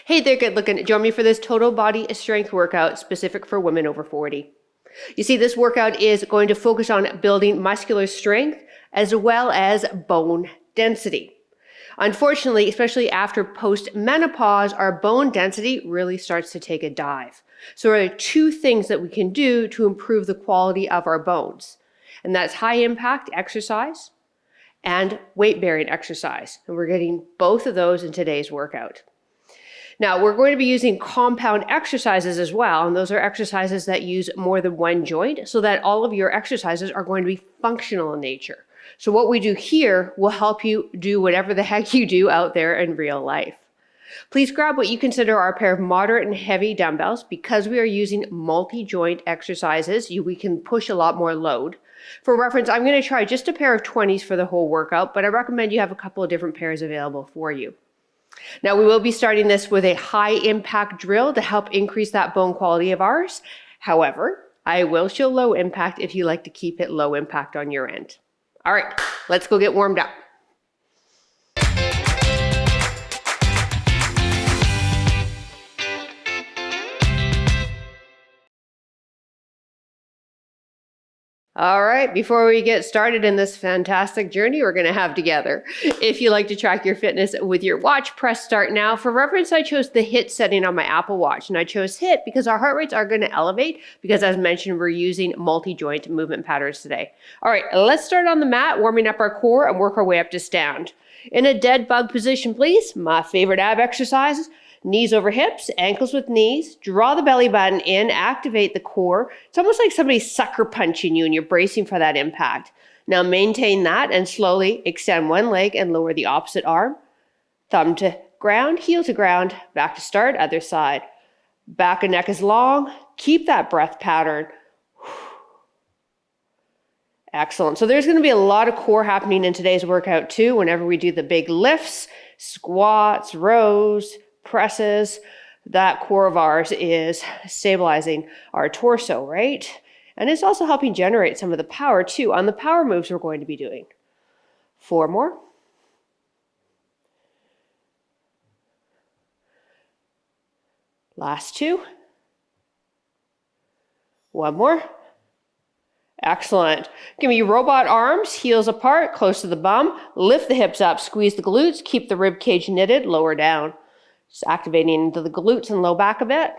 Hey there, good looking. Join me for this total body strength workout specific for women over 40. You see, this workout is going to focus on building muscular strength as well as bone density. Unfortunately, especially after post-menopause, our bone density really starts to take a dive. So there are two things that we can do to improve the quality of our bones. And that's high impact exercise and weight-bearing exercise. And we're getting both of those in today's workout. Now, we're going to be using compound exercises as well, and those are exercises that use more than one joint so that all of your exercises are going to be functional in nature. So what we do here will help you do whatever the heck you do out there in real life. Please grab what you consider are a pair of moderate and heavy dumbbells. Because we are using multi-joint exercises, we can push a lot more load. For reference, I'm going to try just a pair of 20s for the whole workout, but I recommend you have a couple of different pairs available for you. Now, we will be starting this with a high impact drill to help increase that bone quality of ours. However, I will show low impact if you like to keep it low impact on your end. All right, let's go get warmed up. All right, before we get started in this fantastic journey we're going to have together, if you like to track your fitness with your watch, press start now. For reference, I chose the HIIT setting on my Apple Watch, and I chose HIIT because our heart rates are going to elevate because, as mentioned, we're using multi-joint movement patterns today. All right, let's start on the mat, warming up our core and work our way up to stand. In a dead bug position, please. My favorite ab exercises. Knees over hips, ankles with knees, draw the belly button in, activate the core. It's almost like somebody's sucker punching you and you're bracing for that impact. Now maintain that and slowly extend one leg and lower the opposite arm. Thumb to ground, heel to ground, back to start, other side. Back and neck is long. Keep that breath pattern. Excellent. So there's going to be a lot of core happening in today's workout too, whenever we do the big lifts, squats, rows, presses. That core of ours is stabilizing our torso, right? And it's also helping generate some of the power too on the power moves we're going to be doing. 4 more. Last 2. 1 more. Excellent. Give me robot arms, heels apart, close to the bum. Lift the hips up, squeeze the glutes, keep the rib cage knitted, lower down. Just activating into the glutes and low back a bit.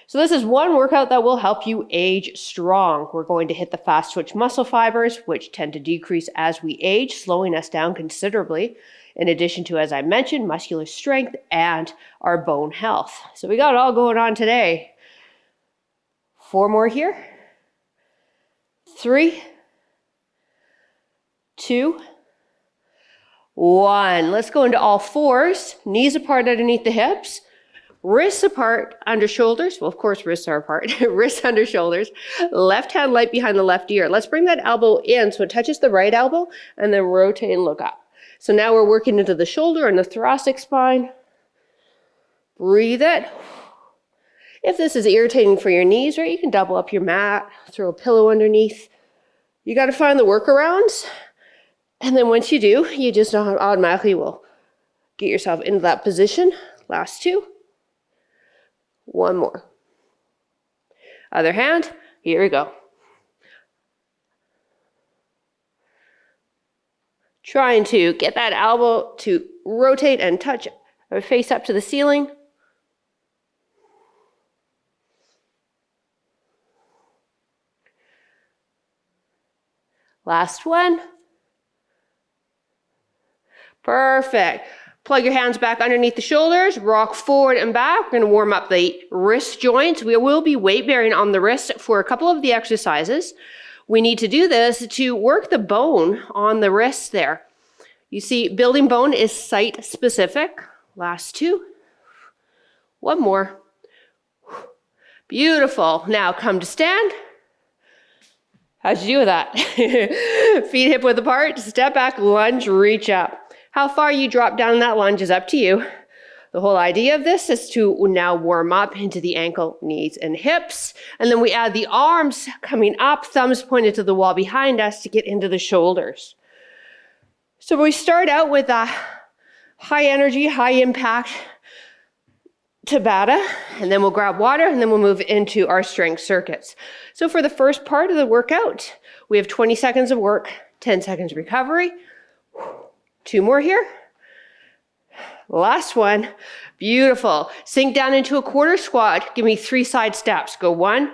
So this is one workout that will help you age strong. We're going to hit the fast twitch muscle fibers, which tend to decrease as we age, slowing us down considerably. In addition to, as I mentioned, muscular strength and our bone health. So we got it all going on today. 4 more here. 3, 2, 1. Let's go into all fours, knees apart underneath the hips, wrists apart under shoulders. Well, of course, wrists are apart. Wrists under shoulders, left hand light behind the left ear. Let's bring that elbow in so it touches the right elbow and then rotate and look up. So now we're working into the shoulder and the thoracic spine. Breathe it. If this is irritating for your knees, right, you can double up your mat, throw a pillow underneath. You got to find the workarounds. And then once you do, you just automatically will get yourself into that position. Last 2. 1 more. Other hand, here we go. Trying to get that elbow to rotate and touch or face up to the ceiling. Last 1. Perfect. Plug your hands back underneath the shoulders, rock forward and back. We're going to warm up the wrist joints. We will be weight bearing on the wrist for a couple of the exercises. We need to do this to work the bone on the wrist there. You see, building bone is site specific. Last 2. 1 more. Beautiful. Now come to stand. How'd you do with that? Feet hip width apart, step back, lunge, reach up. How far you drop down that lunge is up to you. The whole idea of this is to now warm up into the ankle, knees, and hips. And then we add the arms coming up, thumbs pointed to the wall behind us to get into the shoulders. So we start out with a high energy, high impact Tabata, and then we'll grab water, and then we'll move into our strength circuits. So for the first part of the workout, we have 20 seconds of work, 10 seconds recovery. 2 more here. Last one. Beautiful. Sink down into a quarter squat. Give me 3 side steps. Go 1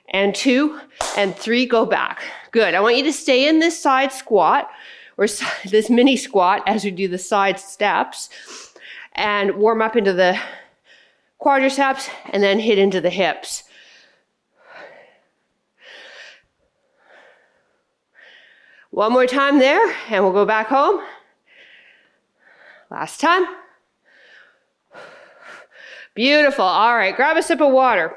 and 2 and 3. Go back. Good. I want you to stay in this side squat or this mini squat as we do the side steps and warm up into the quadriceps and then hit into the hips. One more time there and we'll go back home. Last time. Beautiful. All right, grab a sip of water.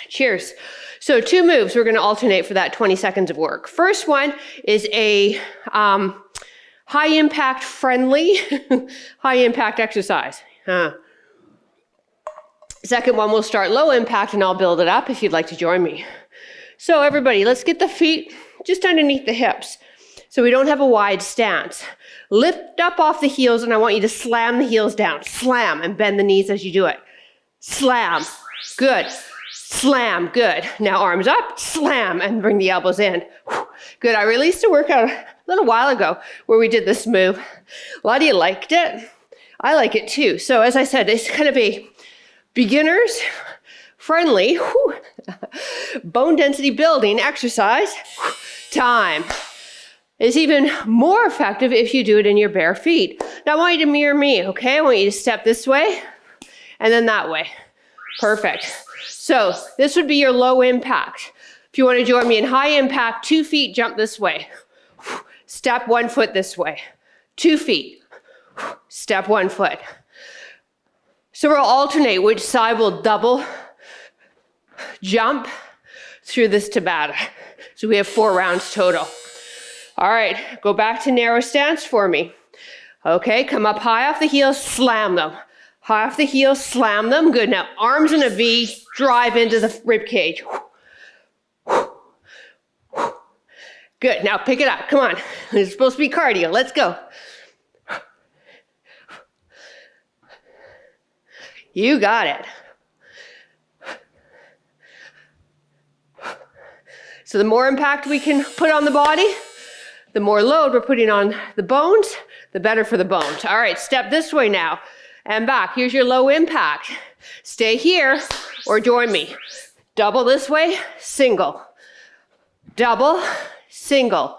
Cheers. So 2 moves we're going to alternate for that 20 seconds of work. First one is a high impact friendly, high impact exercise. Second one, we'll start low impact and I'll build it up if you'd like to join me. So everybody, let's get the feet just underneath the hips so we don't have a wide stance. Lift up off the heels and I want you to slam the heels down. Slam and bend the knees as you do it. Slam. Good. Slam. Good. Now arms up. Slam and bring the elbows in. Good. I released a workout a little while ago where we did this move. A lot of you liked it. I like it too. So as I said, it's kind of a beginners friendly bone density building exercise time. It's even more effective if you do it in your bare feet. Now I want you to mirror me, okay? I want you to step this way and then that way. Perfect. So this would be your low impact. If you want to join me in high impact, 2 feet, jump this way. Step 1 foot this way. 2 feet. Step 1 foot. So we'll alternate which side will double jump through this Tabata. So we have 4 rounds total. All right, go back to narrow stance for me. Okay, come up high off the heels, slam them. High off the heels, slam them. Good, now arms in a V, drive into the rib cage. Good, now pick it up, come on. It's supposed to be cardio, let's go. You got it. So the more impact we can put on the body, the more load we're putting on the bones, the better for the bones. All right, step this way now and back. Here's your low impact. Stay here or join me. Double this way, single. Double, single.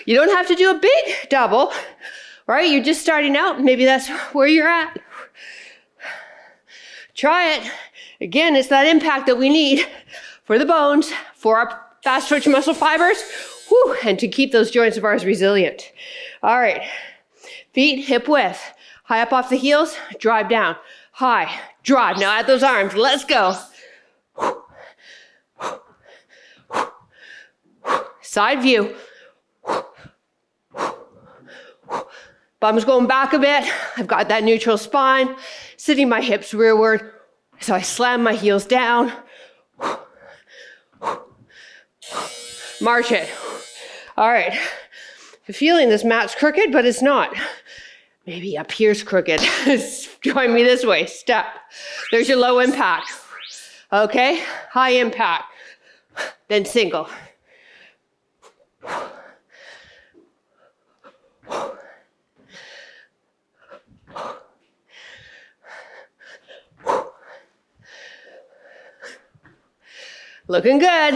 You don't have to do a big double, right? You're just starting out. Maybe that's where you're at. Try it. Again, it's that impact that we need for the bones, for our fast twitch muscle fibers, and to keep those joints of ours resilient. All right, feet hip width, high up off the heels, drive down, high, drive. Now add those arms, let's go. Side view. Bum's going back a bit. I've got that neutral spine, sitting my hips rearward. So I slam my heels down. March it. All right. I'm feeling this mat's crooked, but it's not. Maybe up here's crooked. Join me this way. Step. There's your low impact. Okay. High impact. Then single. Looking good.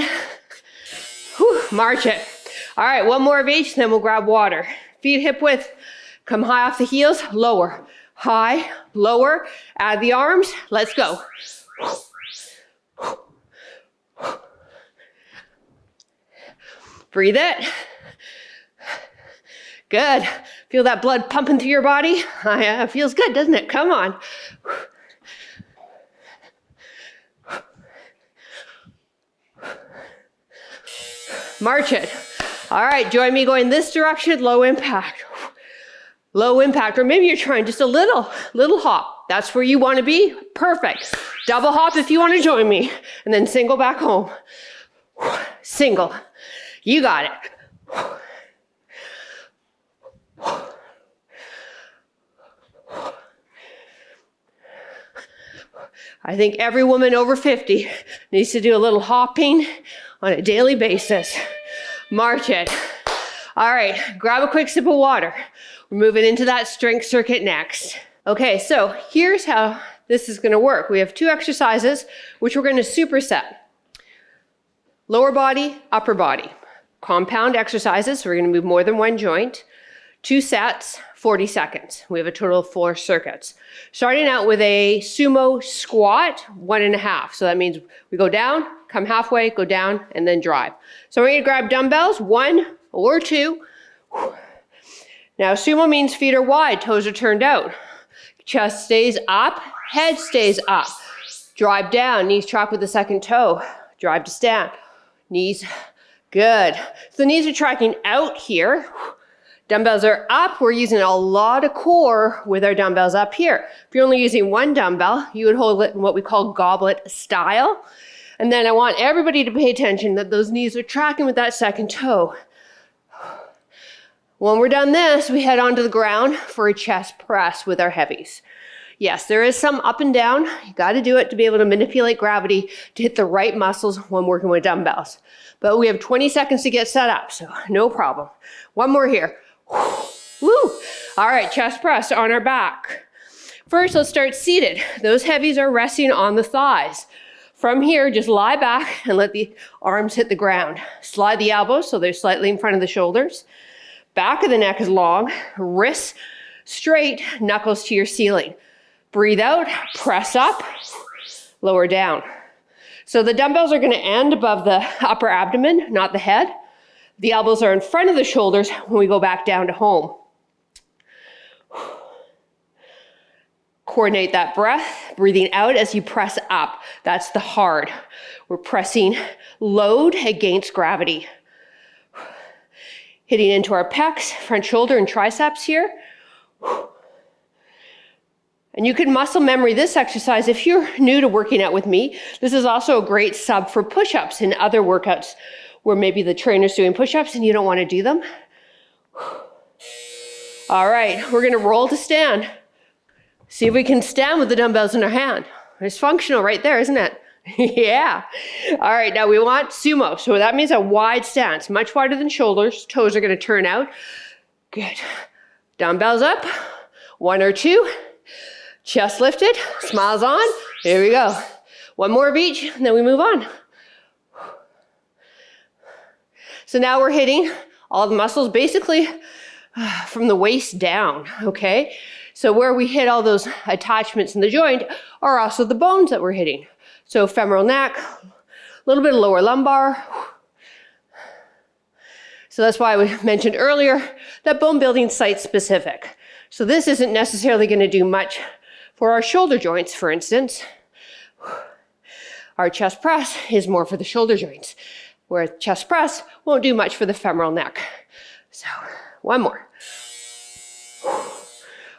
Whew, march it. All right, one more of each, then we'll grab water. Feet hip width, come high off the heels, lower. High, lower, add the arms, let's go. Breathe it. Good. Feel that blood pumping through your body? It feels good, doesn't it? Come on. March it. All right, join me going this direction, low impact. Low impact, or maybe you're trying just a little hop. That's where you want to be. Perfect. Double hop if you want to join me. And then single back home. Single. You got it. I think every woman over 50 needs to do a little hopping on a daily basis. March it. All right, grab a quick sip of water. We're moving into that strength circuit next. Okay, so here's how this is gonna work. We have 2 exercises, which we're gonna superset. Lower body, upper body. Compound exercises, so we're gonna move more than one joint. 2 sets, 40 seconds. We have a total of 4 circuits. Starting out with a sumo squat, 1.5. So that means we go down, come halfway, go down, and then drive. So we're gonna grab dumbbells, 1 or 2. Now sumo means feet are wide, toes are turned out. Chest stays up, head stays up. Drive down, knees track with the second toe. Drive to stand. Knees, good. So the knees are tracking out here. Dumbbells are up. We're using a lot of core with our dumbbells up here. If you're only using 1 dumbbell, you would hold it in what we call goblet style. And then I want everybody to pay attention that those knees are tracking with that second toe. When we're done this, we head onto the ground for a chest press with our heavies. Yes, there is some up and down. You got to do it to be able to manipulate gravity to hit the right muscles when working with dumbbells. But we have 20 seconds to get set up, so no problem. One more here. Woo! All right, chest press on our back. First, let's start seated. Those heavies are resting on the thighs. From here, just lie back and let the arms hit the ground. Slide the elbows so they're slightly in front of the shoulders. Back of the neck is long, wrists straight, knuckles to your ceiling. Breathe out, press up, lower down. So the dumbbells are gonna end above the upper abdomen, not the head. The elbows are in front of the shoulders when we go back down to home. Coordinate that breath, breathing out as you press up. That's the hard. We're pressing load against gravity. Hitting into our pecs, front shoulder and triceps here. And you can muscle memory this exercise if you're new to working out with me. This is also a great sub for push-ups and other workouts where maybe the trainer's doing push-ups and you don't want to do them. All right, we're gonna roll to stand. See if we can stand with the dumbbells in our hand. It's functional right there, isn't it? Yeah. All right, now we want sumo. So that means a wide stance, much wider than shoulders. Toes are gonna turn out. Good. Dumbbells up, 1 or 2. Chest lifted, smiles on. Here we go. 1 more of each, and then we move on. So now we're hitting all the muscles basically from the waist down, okay? So where we hit all those attachments in the joint are also the bones that we're hitting. So femoral neck, a little bit of lower lumbar. So that's why we mentioned earlier that bone building site specific. So this isn't necessarily going to do much for our shoulder joints, for instance. Our chest press is more for the shoulder joints, where chest press won't do much for the femoral neck. So 1 more.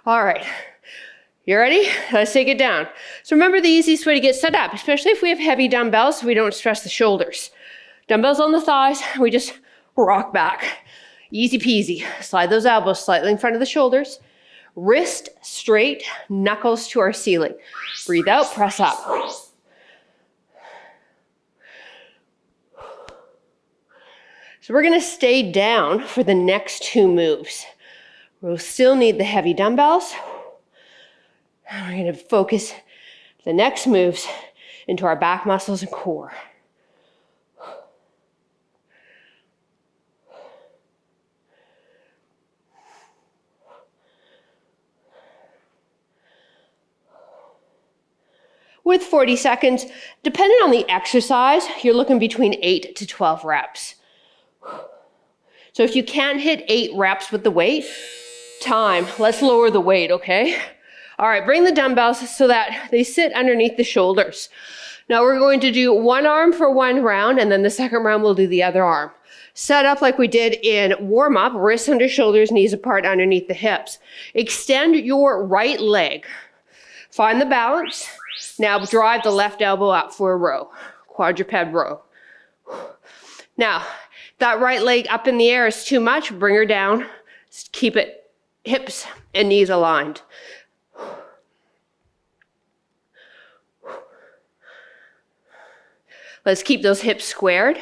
All right. You ready? Let's take it down. So remember the easiest way to get set up, especially if we have heavy dumbbells, so we don't stress the shoulders. Dumbbells on the thighs, we just rock back. Easy peasy. Slide those elbows slightly in front of the shoulders. Wrist straight, knuckles to our ceiling. Breathe out, press up. So we're gonna stay down for the next 2 moves. We'll still need the heavy dumbbells. We're going to focus the next moves into our back muscles and core. With 40 seconds, depending on the exercise, you're looking between 8 to 12 reps. So if you can't hit 8 reps with the weight, let's lower the weight, okay? All right, bring the dumbbells so that they sit underneath the shoulders. Now we're going to do 1 arm for 1 round, and then the second round we'll do the other arm. Set up like we did in warm-up, wrists under shoulders, knees apart underneath the hips. Extend your right leg. Find the balance. Now drive the left elbow up for a row, quadruped row. Now, that right leg up in the air is too much, bring her down. Keep it hips and knees aligned. Let's keep those hips squared.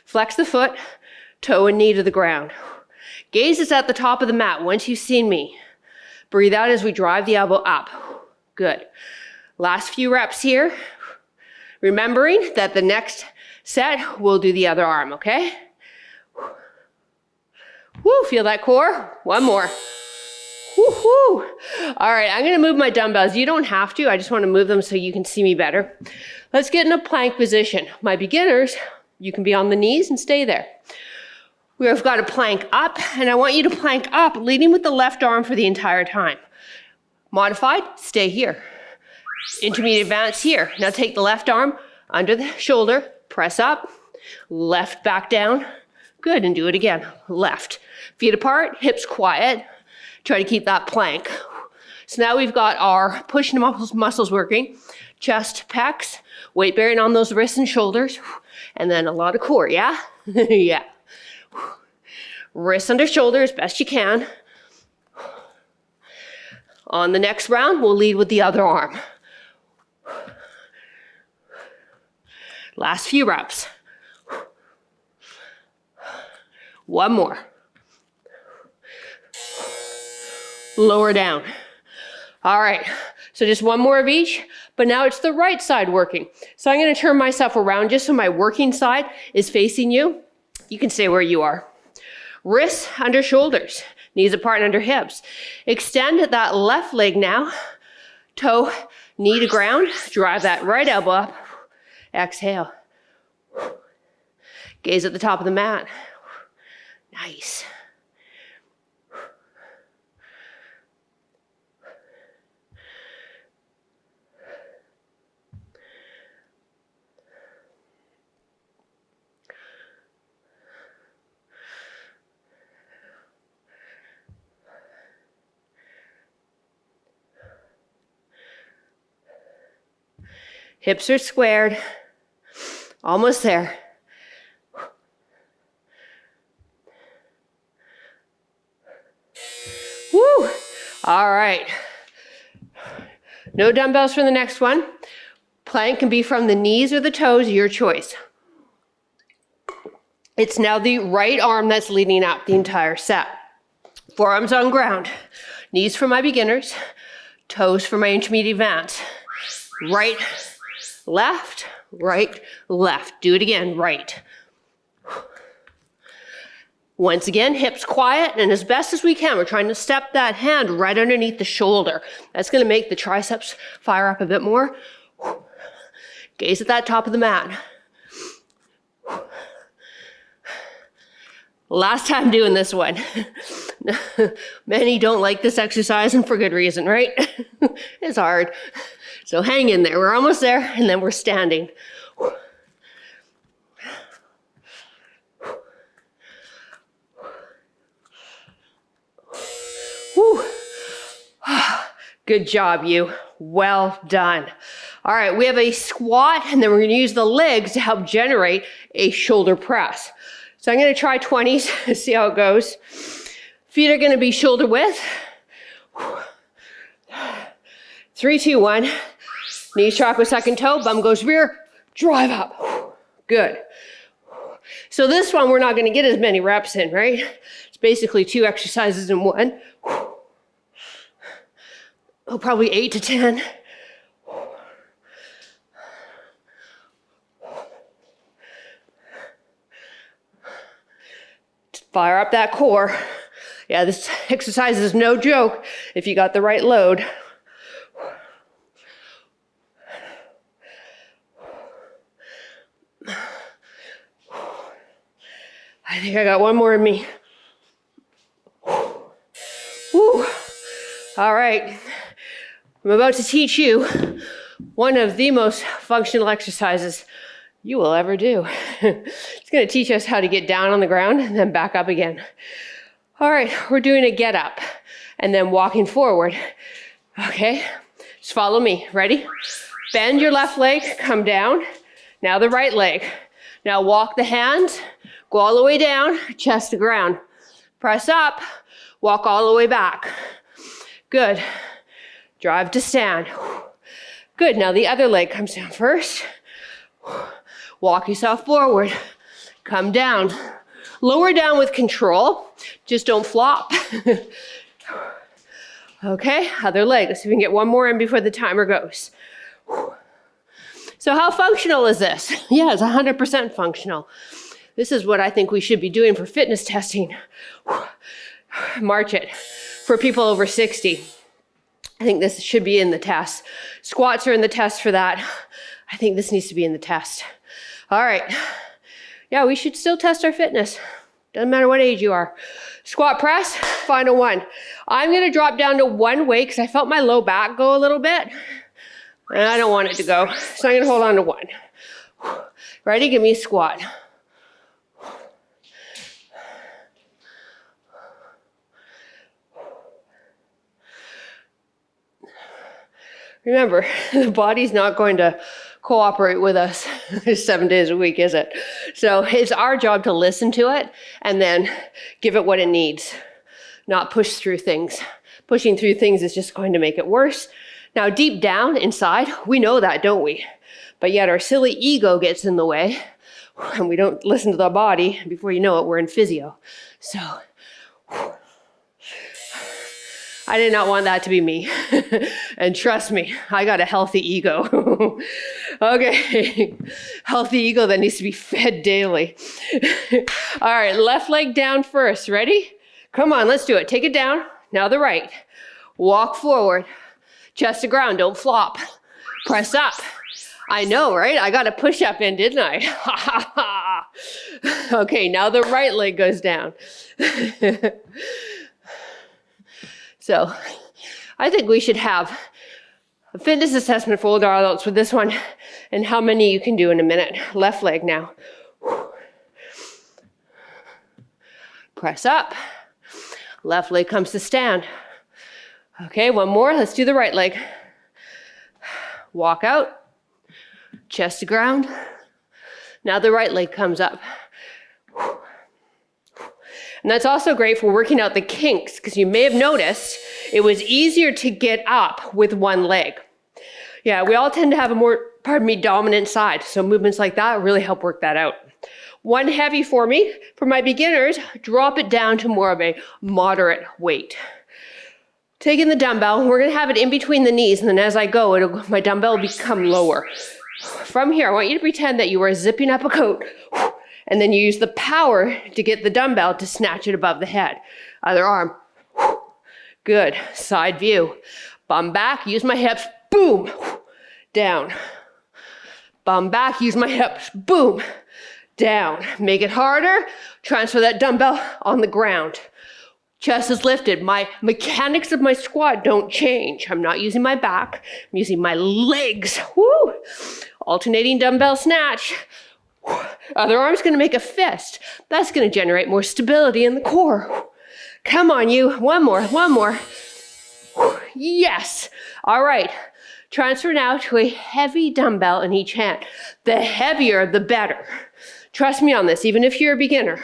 Flex the foot, toe and knee to the ground. Gaze is at the top of the mat once you've seen me. Breathe out as we drive the elbow up. Good. Last few reps here. Remembering that the next set, we'll do the other arm, okay? Woo, feel that core? One more. Woo-hoo. All right, I'm gonna move my dumbbells. You don't have to, I just wanna move them so you can see me better. Let's get in a plank position. My beginners, you can be on the knees and stay there. We've got a plank up, and I want you to plank up, leading with the left arm for the entire time. Modified, stay here. Intermediate advance here. Now take the left arm under the shoulder, press up, left back down. Good, and do it again. Left. Feet apart, hips quiet. Try to keep that plank. So now we've got our push muscles working. Chest, pecs, weight bearing on those wrists and shoulders, and then a lot of core, yeah? Yeah. Wrists under shoulders, best you can. On the next round, we'll lead with the other arm. Last few reps. One more. Lower down. All right, so just one more of each, but now it's the right side working. So I'm gonna turn myself around just so my working side is facing you. You can stay where you are. Wrists under shoulders, knees apart and under hips. Extend that left leg now. Toe, knee to ground. Drive that right elbow up. Exhale. Gaze at the top of the mat. Nice. Hips are squared. Almost there. Woo! All right. No dumbbells for the next one. Plank can be from the knees or the toes, your choice. It's now the right arm that's leading up the entire set. Forearms on ground. Knees for my beginners. Toes for my intermediate advance. Right, left, right, left. Do it again, right. Once again, hips quiet, and as best as we can, we're trying to step that hand right underneath the shoulder. That's gonna make the triceps fire up a bit more. Gaze at that top of the mat. Last time doing this one. Many don't like this exercise, and for good reason, right? It's hard. So hang in there. We're almost there, and then we're standing. Whew. Good job, you. Well done. All right, we have a squat, and then we're gonna use the legs to help generate a shoulder press. So I'm gonna try 20s, see how it goes. Feet are gonna be shoulder width. 3, 2, 1. Knees track with second toe, bum goes rear, drive up. Good. So this one, we're not gonna get as many reps in, right? It's basically 2 exercises in one. Oh, probably 8 to 10. Fire up that core. Yeah, this exercise is no joke if you got the right load. I think I got one more in me. Woo. All right. I'm about to teach you one of the most functional exercises you will ever do. It's going to teach us how to get down on the ground and then back up again. All right, we're doing a get up and then walking forward. Okay, just follow me. Ready? Bend your left leg, come down. Now the right leg. Now walk the hands, go all the way down, chest to ground. Press up, walk all the way back. Good. Drive to stand. Good, now the other leg comes down first. Walk yourself forward. Come down. Lower down with control. Just don't flop. Okay, other leg. Let's see if we can get one more in before the timer goes. So how functional is this? Yeah, it's 100% functional. This is what I think we should be doing for fitness testing. March it. For people over 60. I think this should be in the test. Squats are in the test for that. I think this needs to be in the test. All right. Yeah, we should still test our fitness. Doesn't matter what age you are. Squat press, final one. I'm going to drop down to one weight because I felt my low back go a little bit. And I don't want it to go. So I'm going to hold on to one. Ready? Give me a squat. Remember, the body's not going to cooperate with us 7 days a week, is it? So it's our job to listen to it and then give it what it needs, not push through things. Pushing through things is just going to make it worse. Now, deep down inside, we know that, don't we? But yet our silly ego gets in the way and we don't listen to the body. Before you know it, we're in physio. So I did not want that to be me. And trust me, I got a healthy ego. Okay, healthy ego that needs to be fed daily. All right, left leg down first. Ready? Come on, let's do it. Take it down. Now the right. Walk forward. Chest to ground, don't flop. Press up. I know, right? I got a push-up in, didn't I? Okay, now the right leg goes down. So I think we should have a fitness assessment for older adults with this one and how many you can do in a minute. Left leg now. Press up. Left leg comes to stand. Okay, one more. Let's do the right leg. Walk out. Chest to ground. Now the right leg comes up. And that's also great for working out the kinks, because you may have noticed it was easier to get up with one leg. Yeah, we all tend to have a more, dominant side. So movements like that really help work that out. One heavy for me, for my beginners, drop it down to more of a moderate weight. Taking the dumbbell, we're gonna have it in between the knees, and then as I go, my dumbbell will become lower. From here, I want you to pretend that you are zipping up a coat, and then you use the power to get the dumbbell to snatch it above the head. Other arm. Good. Side view. Bum back, use my hips, boom, down. Bum back, use my hips, boom, down. Make it harder, transfer that dumbbell on the ground. Chest is lifted. My mechanics of my squat don't change. I'm not using my back, I'm using my legs. Woo! Alternating dumbbell snatch. Other arm's gonna make a fist. That's gonna generate more stability in the core. Come on, you. One more. Yes. All right. Transfer now to a heavy dumbbell in each hand. The heavier, the better. Trust me on this, even if you're a beginner.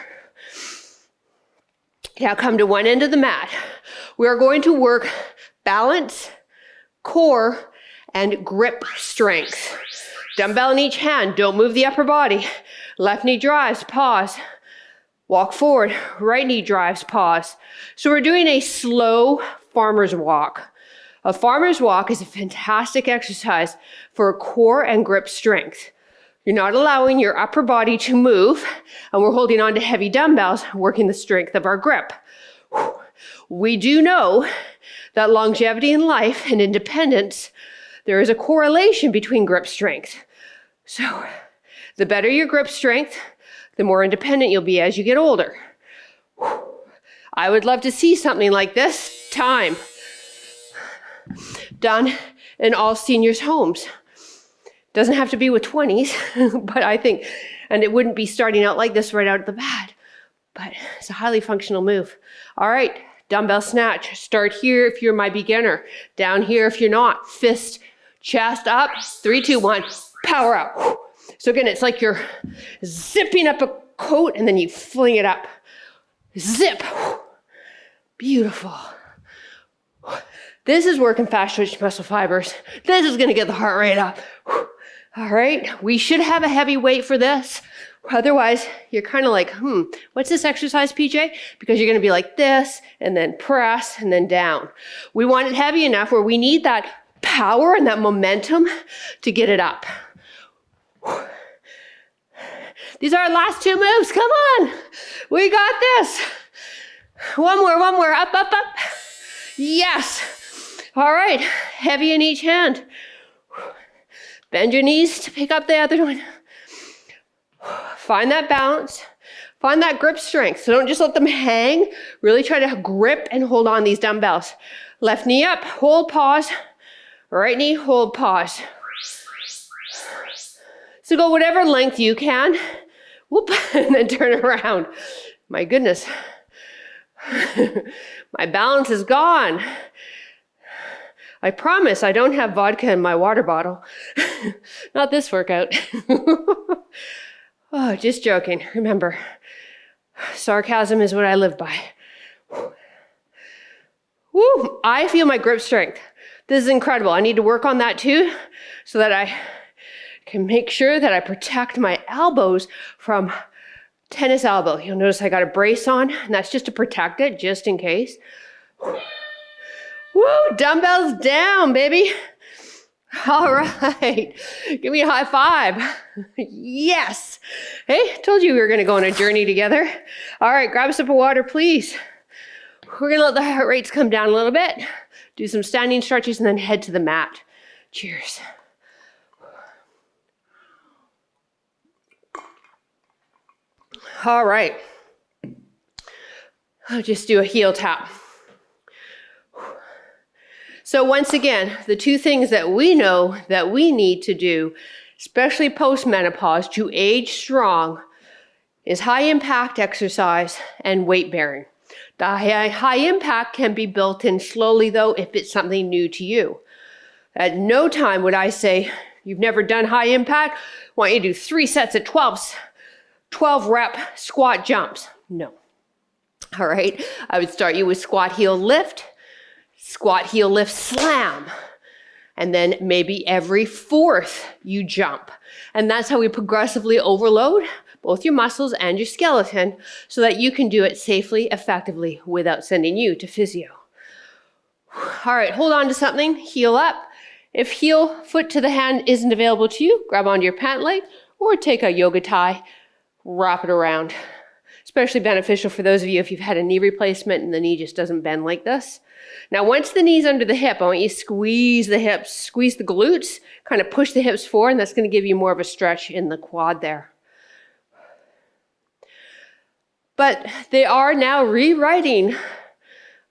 Now come to one end of the mat. We are going to work balance, core, and grip strength. Dumbbell in each hand, don't move the upper body. Left knee drives, pause. Walk forward, right knee drives, pause. So we're doing a slow farmer's walk. A farmer's walk is a fantastic exercise for core and grip strength. You're not allowing your upper body to move, and we're holding on to heavy dumbbells, working the strength of our grip. We do know that longevity in life and independence, there is a correlation between grip strength. So the better your grip strength, the more independent you'll be as you get older. I would love to see something like this time done in all seniors' homes. Doesn't have to be with 20s, but I think, and it wouldn't be starting out like this right out of the bat, but it's a highly functional move. All right, dumbbell snatch. Start here if you're my beginner. Down here if you're not. Fist, chest up. 3, 2, 1. Power out. So again, it's like you're zipping up a coat and then you fling it up. Zip. Beautiful. This is working fast twitch muscle fibers. This is going to get the heart rate up. All right, we should have a heavy weight for this. Otherwise, you're kind of like, what's this exercise, PJ? Because you're going to be like this, and then press, and then down. We want it heavy enough where we need that power and that momentum to get it up. These are our last two moves. Come on. We got this. One more. Up. Yes. All right. Heavy in each hand. Bend your knees to pick up the other one. Find that balance. Find that grip strength. So don't just let them hang. Really try to grip and hold on these dumbbells. Left knee up. Hold, pause. Right knee, hold, pause. So go whatever length you can. Whoop, and then turn around. My goodness. My balance is gone. I promise I don't have vodka in my water bottle. Not this workout. Oh, just joking. Remember, sarcasm is what I live by. Woo, I feel my grip strength. This is incredible. I need to work on that too so that I can make sure that I protect my elbows from tennis elbow. You'll notice I got a brace on, and that's just to protect it, just in case. Woo, dumbbells down, baby. All right, give me a high five. Yes. Hey, told you we were gonna go on a journey together. All right, grab a sip of water, please. We're gonna let the heart rates come down a little bit, do some standing stretches, and then head to the mat. Cheers. All right. I'll just do a heel tap. So once again, the two things that we know that we need to do, especially post-menopause, to age strong, is high impact exercise and weight bearing. The high impact can be built in slowly though if it's something new to you. At no time would I say, you've never done high impact, I want you to do 3 sets at 12 rep squat jumps. No. All right, I would start you with squat heel lift slam, and then maybe every 4th you jump. And that's how we progressively overload both your muscles and your skeleton so that you can do it safely, effectively, without sending you to physio. All right, hold on to something, heel up. If heel, foot to the hand isn't available to you, grab onto your pant leg or take a yoga tie, wrap it around. Especially beneficial for those of you if you've had a knee replacement and the knee just doesn't bend like this. Now, once the knee's under the hip, I want you to squeeze the hips, squeeze the glutes, kind of push the hips forward, and that's going to give you more of a stretch in the quad there. But they are now rewriting,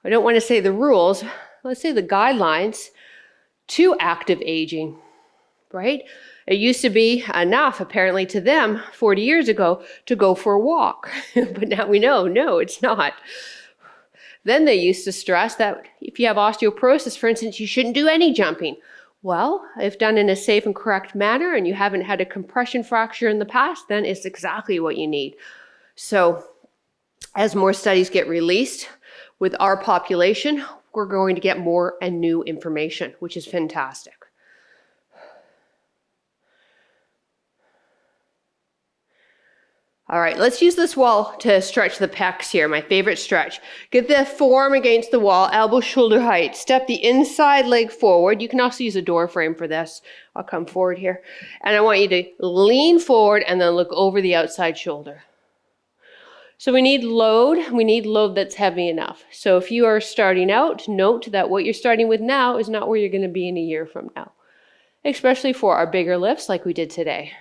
I don't want to say the rules, let's say the guidelines to active aging, right? It used to be enough, apparently, to them 40 years ago to go for a walk. But now we know, no, it's not. Then they used to stress that if you have osteoporosis, for instance, you shouldn't do any jumping. Well, if done in a safe and correct manner and you haven't had a compression fracture in the past, then it's exactly what you need. So as more studies get released with our population, we're going to get more and new information, which is fantastic. All right, let's use this wall to stretch the pecs here, my favorite stretch. Get the forearm against the wall, elbow shoulder height. Step the inside leg forward. You can also use a door frame for this. I'll come forward here. And I want you to lean forward and then look over the outside shoulder. So we need load that's heavy enough. So if you are starting out, note that what you're starting with now is not where you're going to be in a year from now, especially for our bigger lifts like we did today.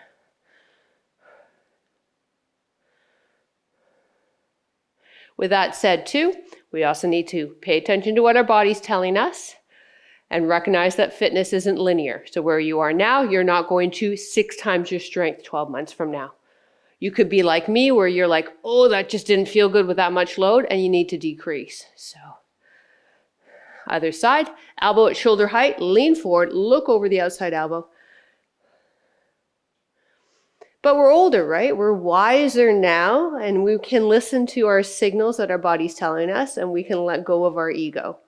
With that said too, we also need to pay attention to what our body's telling us and recognize that fitness isn't linear. So where you are now, you're not going to 6 times your strength 12 months from now. You could be like me where you're like, oh, that just didn't feel good with that much load and you need to decrease. So other side, elbow at shoulder height, lean forward, look over the outside elbow. But we're older, right? We're wiser now, and we can listen to our signals that our body's telling us, and we can let go of our ego.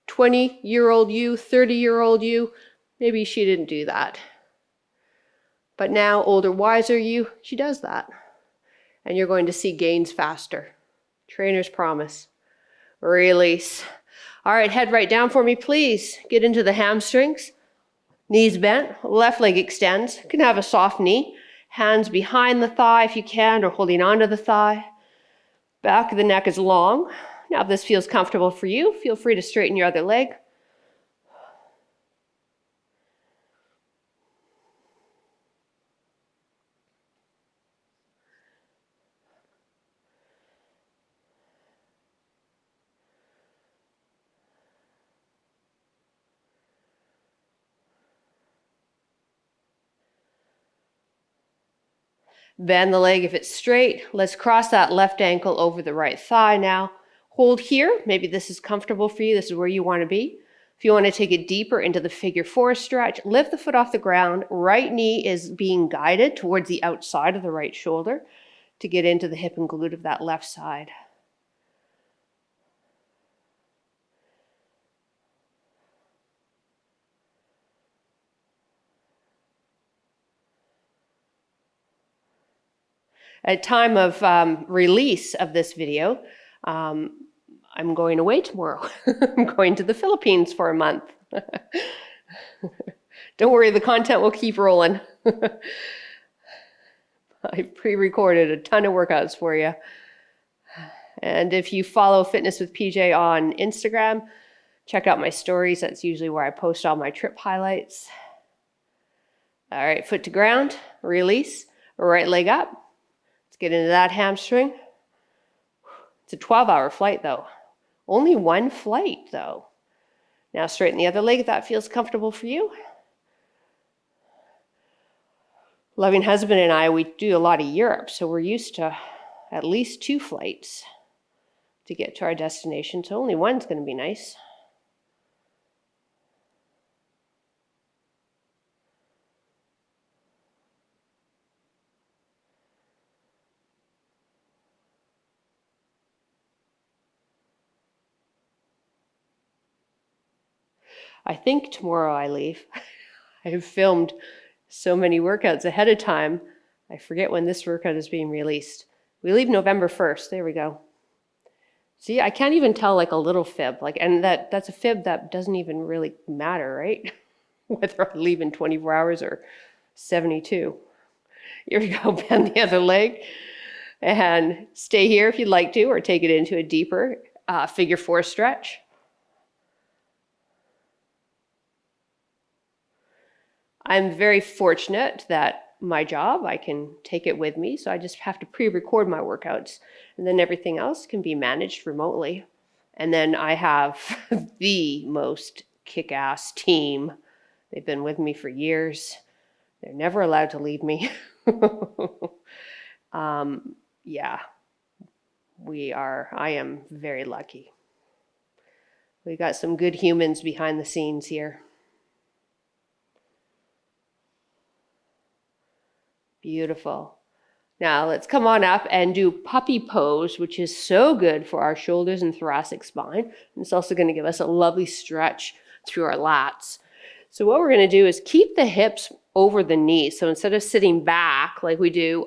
20-year-old you, 30-year-old you, maybe she didn't do that. But now, older, wiser you, she does that. And you're going to see gains faster. Trainer's promise. Release. All right, head right down for me, please. Get into the hamstrings. Knees bent, left leg extends. You can have a soft knee. Hands behind the thigh if you can, or holding onto the thigh. Back of the neck is long. Now, if this feels comfortable for you, feel free to straighten your other leg. Bend the leg if it's straight. Let's cross that left ankle over the right thigh now. Hold here. Maybe this is comfortable for you. This is where you want to be. If you want to take it deeper into the figure four stretch, lift the foot off the ground. Right knee is being guided towards the outside of the right shoulder to get into the hip and glute of that left side. At time of release of this video, I'm going away tomorrow. I'm going to the Philippines for a month. Don't worry, the content will keep rolling. I pre-recorded a ton of workouts for you. And if you follow Fitness with PJ on Instagram, check out my stories. That's usually where I post all my trip highlights. All right, foot to ground, release, right leg up. Let's get into that hamstring. It's a 12-hour flight though. Only one flight though. Now straighten the other leg if that feels comfortable for you. Loving husband and I, we do a lot of Europe, so we're used to at least 2 flights to get to our destination, so only one's going to be nice. I think tomorrow I leave. I've filmed so many workouts ahead of time, I forget when this workout is being released. We leave November 1st. There we go. See, I can't even tell like a little fib. And that's a fib that doesn't even really matter, right? Whether I leave in 24 hours or 72. Here we go, bend the other leg. And stay here if you'd like to, or take it into a deeper figure four stretch. I'm very fortunate that my job, I can take it with me, so I just have to pre-record my workouts, and then everything else can be managed remotely. And then I have the most kick-ass team. They've been with me for years. They're never allowed to leave me. Yeah, I am very lucky. We got some good humans behind the scenes here. Beautiful. Now let's come on up and do puppy pose, which is so good for our shoulders and thoracic spine. And it's also going to give us a lovely stretch through our lats. So what we're going to do is keep the hips over the knees. So instead of sitting back like we do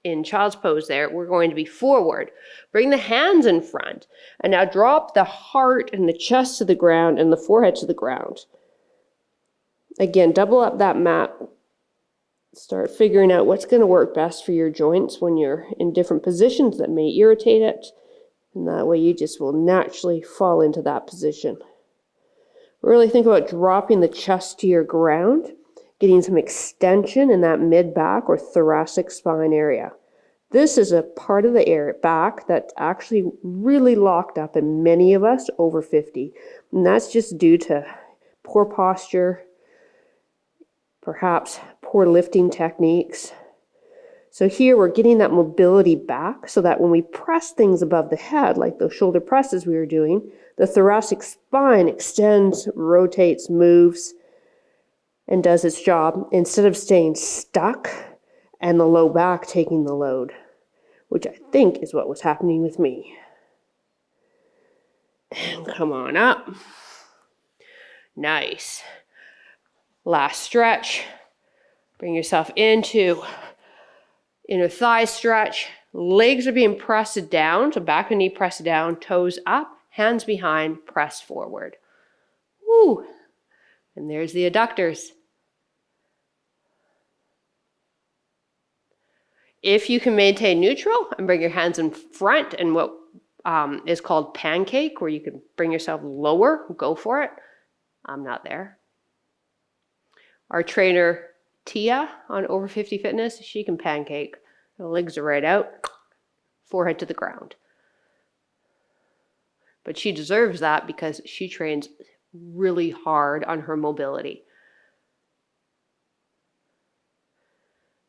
in child's pose there, we're going to be forward. Bring the hands in front. And now drop the heart and the chest to the ground and the forehead to the ground. Again, double up that mat. Start figuring out what's going to work best for your joints when you're in different positions that may irritate it. And that way you just will naturally fall into that position. Really think about dropping the chest to your ground, getting some extension in that mid-back or thoracic spine area. This is a part of the back that's actually really locked up in many of us over 50. And that's just due to poor posture, perhaps poor lifting techniques. So here we're getting that mobility back so that when we press things above the head, like those shoulder presses we were doing, the thoracic spine extends, rotates, moves, and does its job instead of staying stuck and the low back taking the load, which I think is what was happening with me. And come on up. Nice. Last stretch. Bring yourself into inner thigh stretch. Legs are being pressed down, so back of the knee pressed down, toes up, hands behind, press forward. Woo! And there's the adductors. If you can maintain neutral and bring your hands in front and what is called pancake, where you can bring yourself lower, go for it. I'm not there. Our trainer, Tia, on Over 50 Fitness, she can pancake. The legs are right out, forehead to the ground. But she deserves that because she trains really hard on her mobility.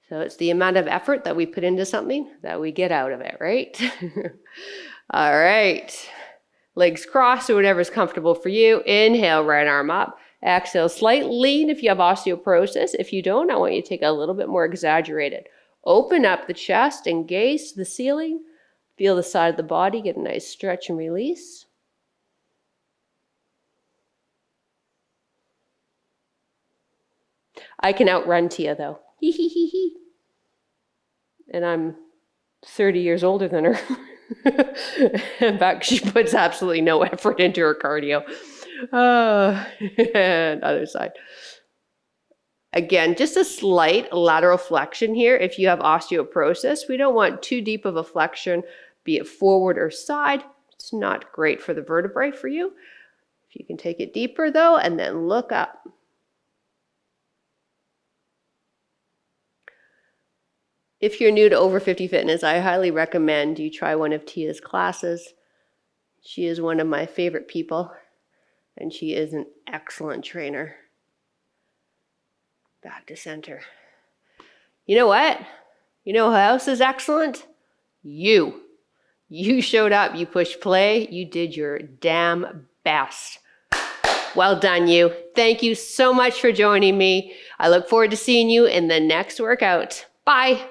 So it's the amount of effort that we put into something that we get out of it, right? All right. Legs crossed or whatever's comfortable for you. Inhale, right arm up. Exhale, slight lean if you have osteoporosis. If you don't, I want you to take a little bit more exaggerated. Open up the chest and gaze to the ceiling. Feel the side of the body, get a nice stretch and release. I can outrun Tia though. And I'm 30 years older than her. In fact, she puts absolutely no effort into her cardio. And other side. Again, just a slight lateral flexion here. If you have osteoporosis, we don't want too deep of a flexion, be it forward or side. It's not great for the vertebrae for you. If you can take it deeper though, and then look up. If you're new to Over 50 Fitness, I highly recommend you try one of Tia's classes. She is one of my favorite people, and she is an excellent trainer. Back to center. You know what? You know who else is excellent? You. You showed up, you pushed play, you did your damn best. Well done, you. Thank you so much for joining me. I look forward to seeing you in the next workout. Bye.